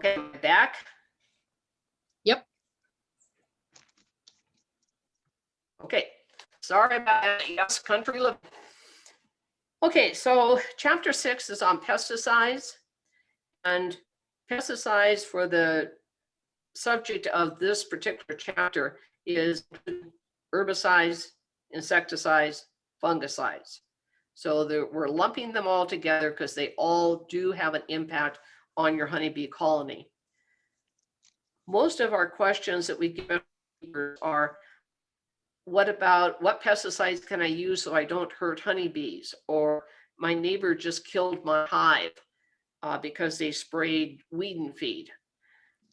Okay, am I back? Yep. Okay, sorry about that. Yes, country living. Okay, so chapter 6 is on pesticides, and pesticides for the subject of this particular chapter is herbicides, insecticides, fungicides. So we're lumping them all together because they all do have an impact on your honeybee colony. Most of our questions that we get are, what pesticides can I use so I don't hurt honeybees? Or my neighbor just killed my hive because they sprayed weed and feed.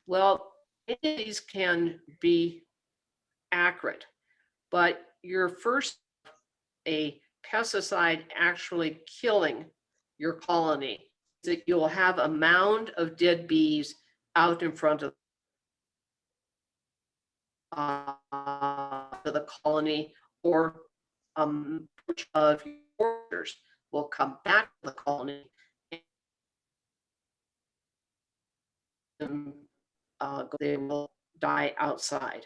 Well, any of these can be accurate, but your first, a pesticide actually killing your colony, that you'll have a mound of dead bees out in front of the colony, or of orders will come back to the colony and they will die outside.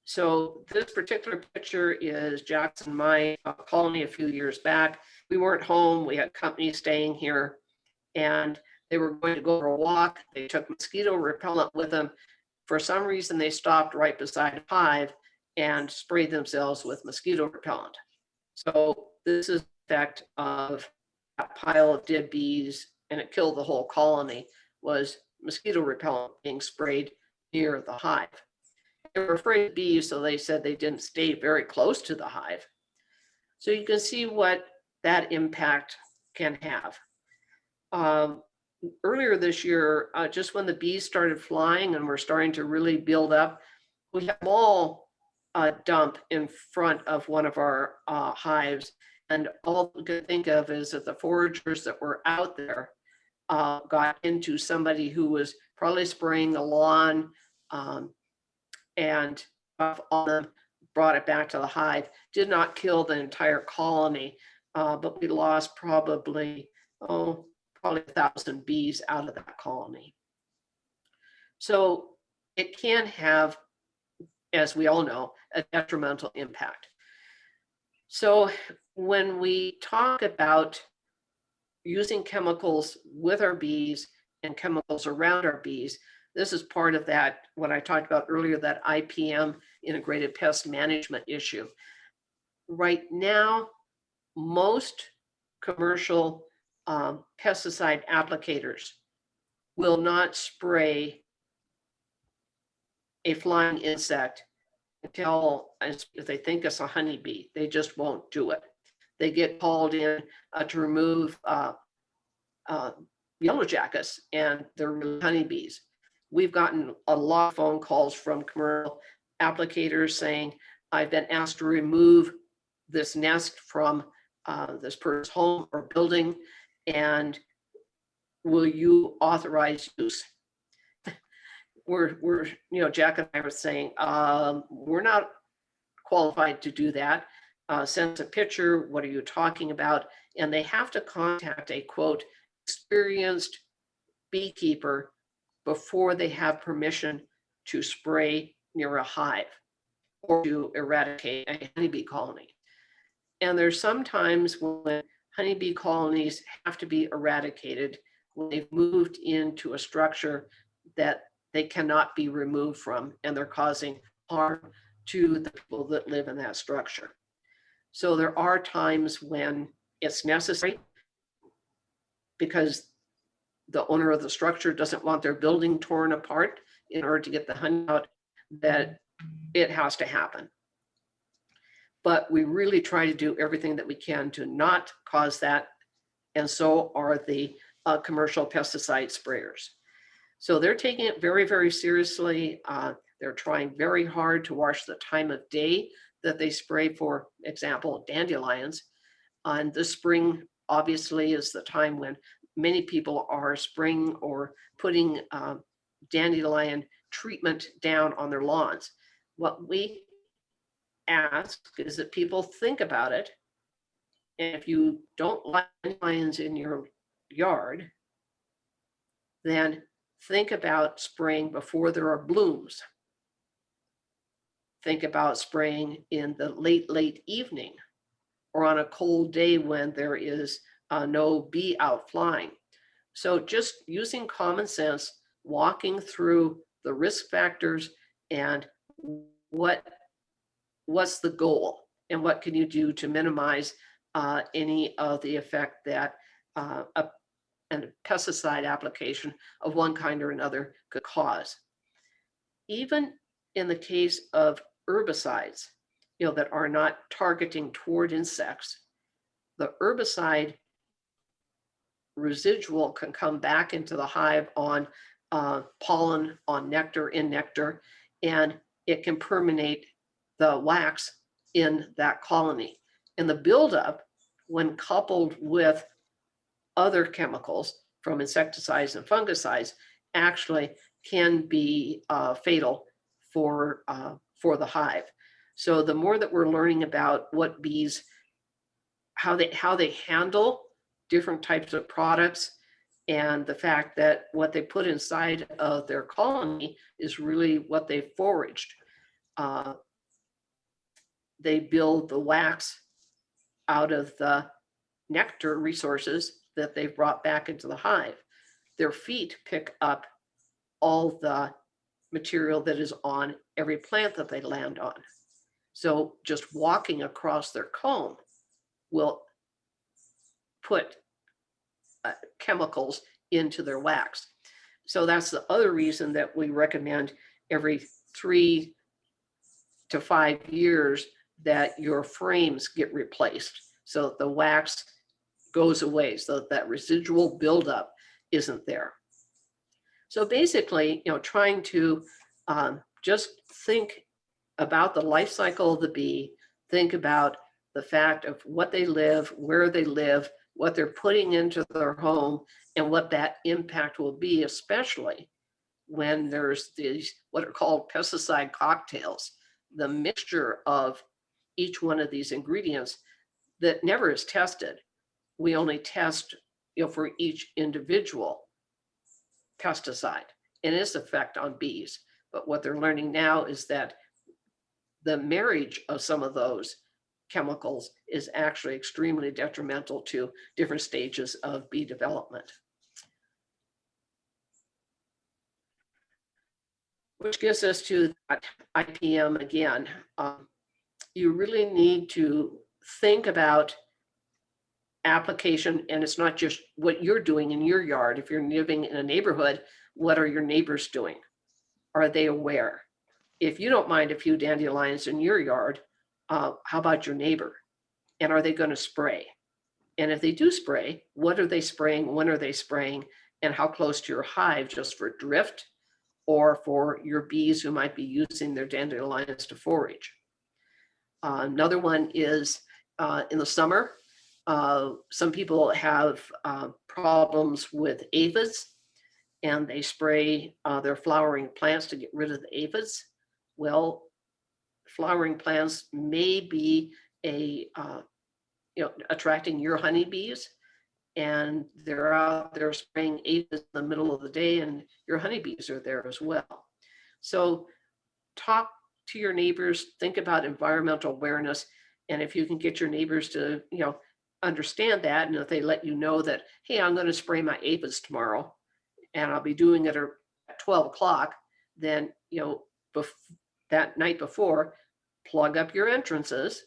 So this particular picture is Jackson, my colony a few years back. We weren't home. We had company staying here, and they were going to go for a walk. They took mosquito repellent with them. For some reason, they stopped right beside a hive and sprayed themselves with mosquito repellent. So this is the effect of that pile of dead bees, and it killed the whole colony, was mosquito repellent being sprayed near the hive. They were afraid of bees, so they said they didn't stay very close to the hive. So you can see what that impact can have. Earlier this year, just when the bees started flying and were starting to really build up, we had them all dump in front of one of our hives. And all we could think of is that the foragers that were out there got into somebody who was probably spraying the lawn and on them, brought it back to the hive. Did not kill the entire colony, but we lost probably 1,000 bees out of that colony. So it can have, as we all know, a detrimental impact. So when we talk about using chemicals with our bees and chemicals around our bees, this is part of that, what I talked about earlier, that IPM, integrated pest management issue. Right now, most commercial pesticide applicators will not spray a flying insect until, if they think it's a honeybee. They just won't do it. They get called in to remove yellow jackets, and they're really honeybees. We've gotten a lot of phone calls from commercial applicators saying, I've been asked to remove this nest from this person's home or building, and will you authorize use? We're Jack and I were saying, we're not qualified to do that. Send us a picture. What are you talking about? And they have to contact a, quote, experienced beekeeper before they have permission to spray near a hive or to eradicate a honeybee colony. And there's sometimes when honeybee colonies have to be eradicated when they've moved into a structure that they cannot be removed from, and they're causing harm to the people that live in that structure. So there are times when it's necessary because the owner of the structure doesn't want their building torn apart in order to get the honey out, that it has to happen. But we really try to do everything that we can to not cause that. And so are the commercial pesticide sprayers. So they're taking it very, very seriously. They're trying very hard to watch the time of day that they spray, for example, dandelions. And the spring obviously is the time when many people are spraying or putting dandelion treatment down on their lawns. What we ask is that people think about it. And if you don't like dandelions in your yard, then think about spraying before there are blooms. Think about spraying in the late evening or on a cold day when there is no bee out flying. So just using common sense, walking through the risk factors and what's the goal and what can you do to minimize any of the effect that a pesticide application of one kind or another could cause. Even in the case of herbicides, that are not targeting toward insects, the herbicide residual can come back into the hive on pollen, on nectar, in nectar, and it can permeate the wax in that colony. And the buildup, when coupled with other chemicals from insecticides and fungicides, actually can be fatal for the hive. So the more that we're learning about what bees, how they handle different types of products, and the fact that what they put inside of their colony is really what they foraged. They build the wax out of the nectar resources that they've brought back into the hive. Their feet pick up all the material that is on every plant that they land on. So just walking across their comb will put chemicals into their wax. So that's the other reason that we recommend every 3 to 5 years that your frames get replaced so the wax goes away, so that residual buildup isn't there. So basically, trying to just think about the life cycle of the bee, think about the fact of what they live, where they live, what they're putting into their home, and what that impact will be, especially when there's these what are called pesticide cocktails, the mixture of each one of these ingredients that never is tested. We only test for each individual pesticide and its effect on bees. But what they're learning now is that the marriage of some of those chemicals is actually extremely detrimental to different stages of bee development. Which gives us to IPM again. You really need to think about application, and it's not just what you're doing in your yard. If you're living in a neighborhood, what are your neighbors doing? Are they aware? If you don't mind a few dandelions in your yard, how about your neighbor? And are they going to spray? And if they do spray, what are they spraying? When are they spraying? And how close to your hive, just for drift or for your bees who might be using their dandelions to forage? Another one is in the summer, some people have problems with aphids, and they spray their flowering plants to get rid of the aphids. Well, flowering plants may be attracting your honeybees, and they're out there spraying aphids in the middle of the day, and your honeybees are there as well. So talk to your neighbors, think about environmental awareness, and if you can get your neighbors to understand that, and if they let you know that, hey, I'm going to spray my aphids tomorrow and I'll be doing it at 12 o'clock, then that night before, plug up your entrances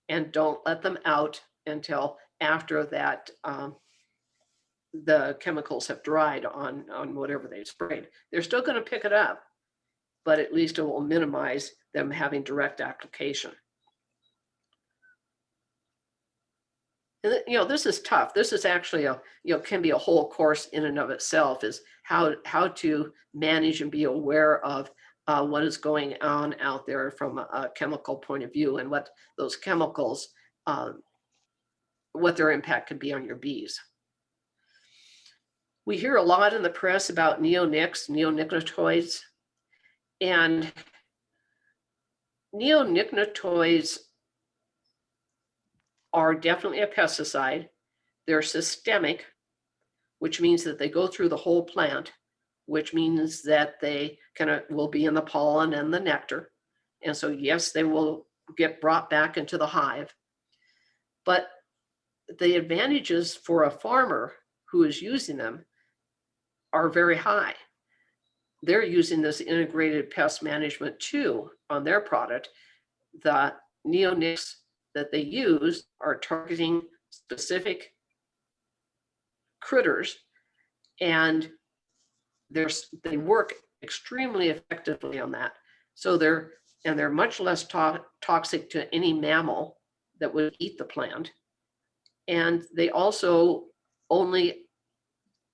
and don't let them out until after that the chemicals have dried on whatever they've sprayed. They're still going to pick it up, but at least it will minimize them having direct application. And this is tough. This is actually can be a whole course in and of itself, is how to manage and be aware of what is going on out there from a chemical point of view, and what those chemicals, what their impact can be on your bees. We hear a lot in the press about neonicotinoids, and neonicotinoids are definitely a pesticide. They're systemic, which means that they go through the whole plant. which means that they will be in the pollen and the nectar. And so, yes, they will get brought back into the hive. But the advantages for a farmer who is using them are very high. They're using this integrated pest management too on their product. The neonics that they use are targeting specific critters, and they work extremely effectively on that. So they're much less toxic to any mammal that would eat the plant. And they also only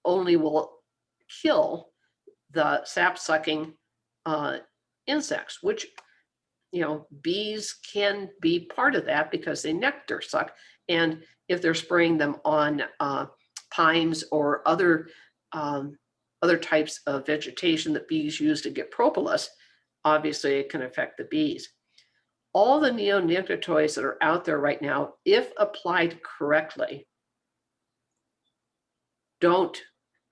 will kill the sap-sucking insects, which, bees can be part of that because they nectar suck. And if they're spraying them on pines or other types of vegetation that bees use to get propolis, obviously it can affect the bees. All the neonicotinoids that are out there right now, if applied correctly, don't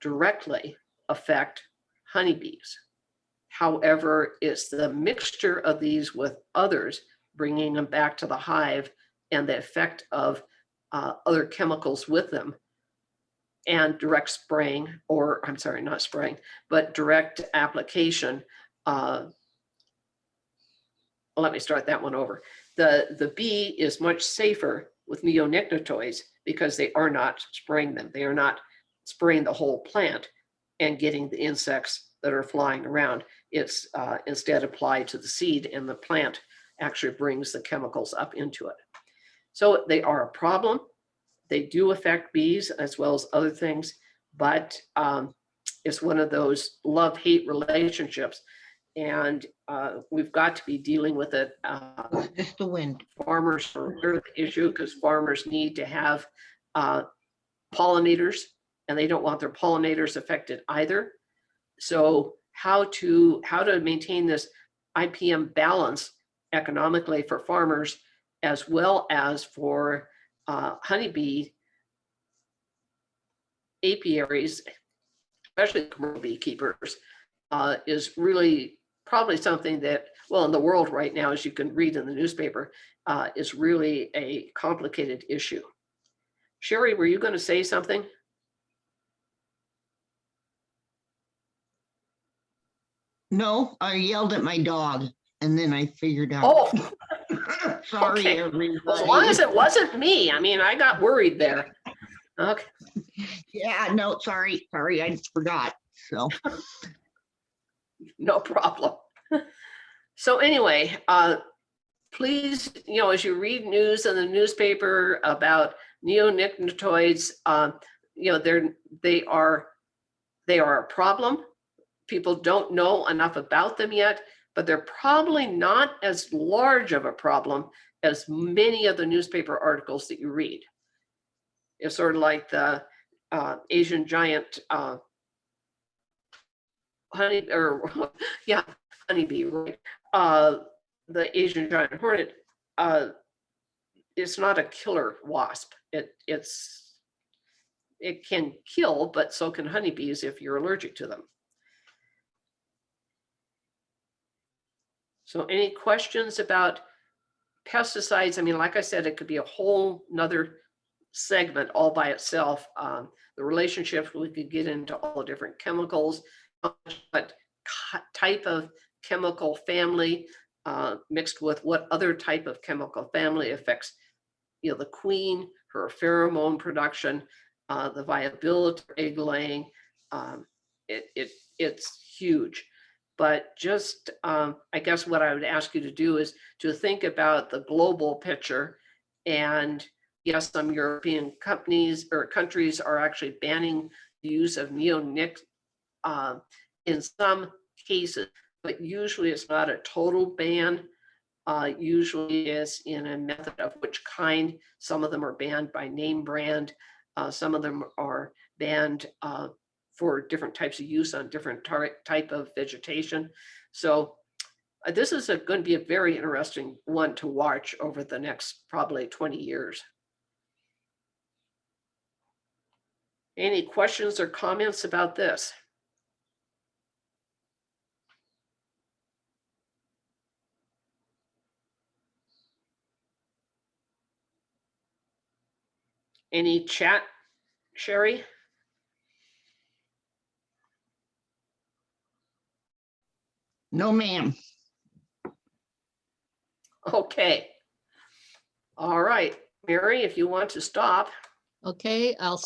directly affect honeybees. However, it's the mixture of these with others, bringing them back to the hive, and the effect of other chemicals with them, and direct spraying, or I'm sorry, not spraying, but direct application. Let me start that one over. The bee is much safer with neonicotinoids because they are not spraying them. They are not spraying the whole plant and getting the insects that are flying around. It's instead applied to the seed, and the plant actually brings the chemicals up into it. So they are a problem. They do affect bees as well as other things, but it's one of those love-hate relationships, and we've got to be dealing with it. Just the wind. Farmers are the issue because farmers need to have pollinators, and they don't want their pollinators affected either. So how to maintain this IPM balance economically for farmers as well as for honeybee apiaries, especially commercial beekeepers, is really probably something that, well, in the world right now, as you can read in the newspaper, is really a complicated issue. Sherry, were you going to say something? No, I yelled at my dog and then I figured out. Oh, Sorry, okay. everybody. As long as it wasn't me. I mean, I got worried there. Okay. Yeah, no, sorry, I forgot. So No problem. So anyway, please, as you read news in the newspaper about neonicotinoids, they are a problem. People don't know enough about them yet, but they're probably not as large of a problem as many of the newspaper articles that you read. It's sort of like the Asian giant honeybee, right? The Asian giant hornet, it's not a killer wasp. It can kill, but so can honeybees if you're allergic to them. So any questions about pesticides? I mean, like I said, it could be a whole nother segment all by itself. The relationships, we could get into all the different chemicals, what type of chemical family mixed with what other type of chemical family affects, the queen, her pheromone production, the viability of egg laying. It's huge. But just, I guess what I would ask you to do is to think about the global picture. And yes, some European companies or countries are actually banning the use of neonics in some cases, but usually it's not a total ban. Usually it's in a method of which kind. Some of them are banned by name brand. Some of them are banned for different types of use on different type of vegetation. So this is going to be a very interesting one to watch over the next probably 20 years. Any questions or comments about this? Any chat, Sherry? No, ma'am. Okay. All right, Mary, if you want to stop. Okay, I'll